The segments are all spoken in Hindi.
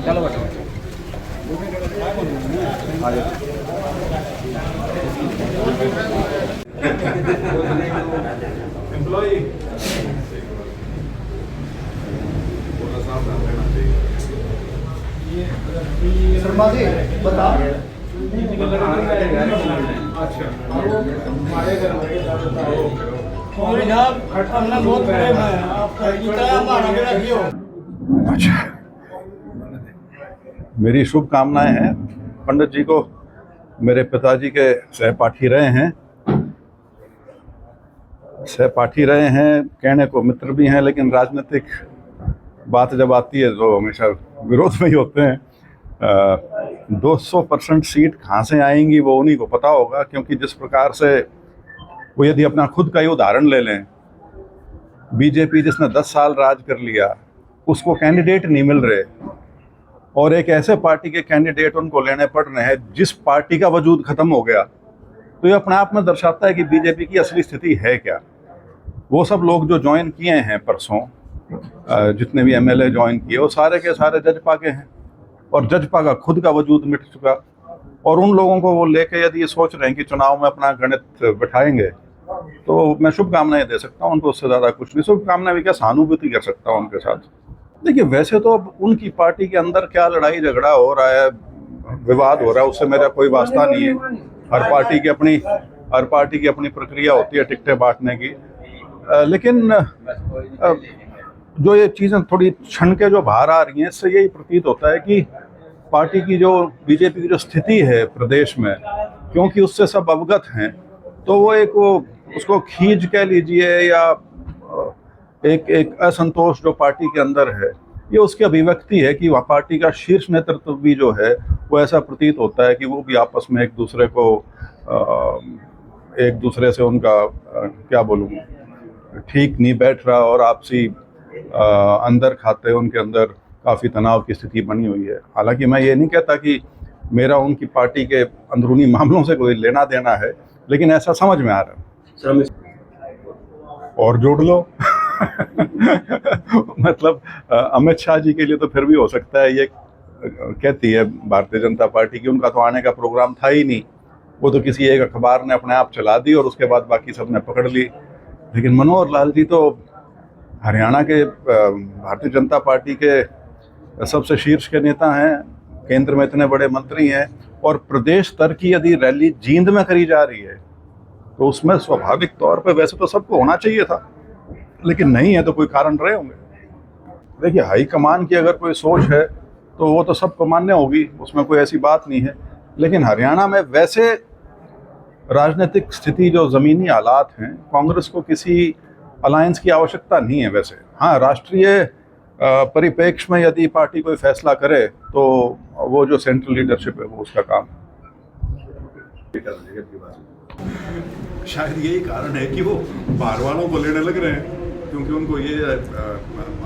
चलो एम्प्लॉय शर्मा जी बता अच्छा बहुत प्रेम है आपका हमारा मेरा क्यों। अच्छा, मेरी शुभकामनाएं हैं। पंडित जी को मेरे पिताजी के सहपाठी रहे हैं, कहने को मित्र भी हैं, लेकिन राजनीतिक बात जब आती है तो हमेशा विरोध में ही होते हैं। 200% सीट कहाँ से आएंगी वो उन्हीं को पता होगा, क्योंकि जिस प्रकार से वो, यदि अपना खुद का ही उदाहरण ले लें, बीजेपी जिसने 10 साल राज कर लिया उसको कैंडिडेट नहीं मिल रहे, और एक ऐसे पार्टी के कैंडिडेट उनको लेने पड़ रहे हैं जिस पार्टी का वजूद खत्म हो गया, तो ये अपने आप में दर्शाता है कि बीजेपी की असली स्थिति है क्या। वो सब लोग जो ज्वाइन किए हैं परसों, जितने भी एमएलए ज्वाइन किए, वो सारे के सारे जजपा के हैं, और जजपा का खुद का वजूद मिट चुका। और उन लोगों को वो लेके यदि ये सोच रहे हैं कि चुनाव में अपना गणित बिठाएंगे, तो मैं शुभकामनाएं दे सकता हूँ उनको, उससे ज़्यादा कुछ नहीं। शुभकामनाएं भी क्या, सहानुभूति कर सकता हूँ उनके साथ। देखिए, वैसे तो अब उनकी पार्टी के अंदर क्या लड़ाई झगड़ा हो रहा है, विवाद हो रहा है, उससे मेरा कोई वास्ता नहीं है। हर पार्टी की अपनी प्रक्रिया होती है टिकटें बांटने की। लेकिन जो ये चीज़ें थोड़ी क्षण के जो बाहर आ रही हैं, इससे यही प्रतीत होता है कि पार्टी की जो, बीजेपी की जो स्थिति है प्रदेश में, क्योंकि उससे सब अवगत हैं, तो वो उसको खींच कह लीजिए, या एक असंतोष जो पार्टी के अंदर है, ये उसकी अभिव्यक्ति है कि वह पार्टी का शीर्ष नेतृत्व भी जो है वो ऐसा प्रतीत होता है कि वो भी आपस में एक दूसरे से उनका क्या बोलूँ, ठीक नहीं बैठ रहा, और आपसी अंदर खाते उनके अंदर काफ़ी तनाव की स्थिति बनी हुई है। हालांकि मैं ये नहीं कहता कि मेरा उनकी पार्टी के अंदरूनी मामलों से कोई लेना देना है, लेकिन ऐसा समझ में आ रहा है। और जोड़ लो मतलब अमित शाह जी के लिए तो फिर भी हो सकता है, ये कहती है भारतीय जनता पार्टी की, उनका तो आने का प्रोग्राम था ही नहीं, वो तो किसी एक अखबार ने अपने आप चला दी और उसके बाद बाकी सब ने पकड़ ली। लेकिन मनोहर लाल जी तो हरियाणा के भारतीय जनता पार्टी के सबसे शीर्ष के नेता हैं, केंद्र में इतने बड़े मंत्री हैं, और प्रदेश स्तर की यदि रैली जींद में करी जा रही है तो उसमें स्वाभाविक तौर पे वैसे तो सबको होना चाहिए था, लेकिन नहीं है तो कोई कारण रहे होंगे। देखिए, हाईकमान की अगर कोई सोच है तो वो तो सबको मान्य होगी, उसमें कोई ऐसी बात नहीं है। लेकिन हरियाणा में वैसे राजनीतिक स्थिति, जो ज़मीनी हालात हैं, कांग्रेस को किसी अलायंस की आवश्यकता नहीं है। वैसे हाँ, राष्ट्रीय परिप्रेक्ष्य में यदि पार्टी कोई फैसला करे तो वो जो सेंट्रल लीडरशिप है वो उसका काम। शायद यही कारण है कि वो बाहर वालों को लेने लग रहे हैं, क्योंकि उनको ये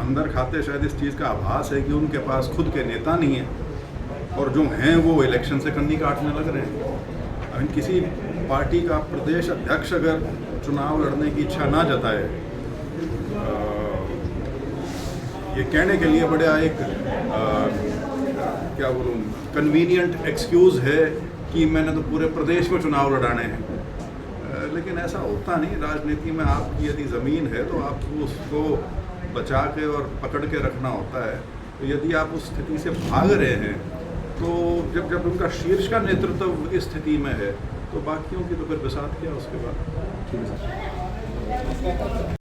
अंदर खाते शायद इस चीज़ का आभास है कि उनके पास खुद के नेता नहीं है, और जो हैं वो इलेक्शन से कन्नी काटने लग रहे हैं। अब किसी पार्टी का प्रदेश अध्यक्ष अगर चुनाव लड़ने की इच्छा ना जताए, ये कहने के लिए बड़ा एक क्या बोलूँ, कन्वीनियंट एक्सक्यूज़ है कि मैंने तो पूरे प्रदेश में चुनाव लड़ाने हैं, लेकिन ऐसा होता नहीं। राजनीति में आपकी यदि ज़मीन है तो आपको उसको बचा के और पकड़ के रखना होता है। तो यदि आप उस स्थिति से भाग रहे हैं, तो जब उनका शीर्ष का नेतृत्व इस स्थिति में है, तो बाकियों की तो फिर बिसात क्या उसके बाद।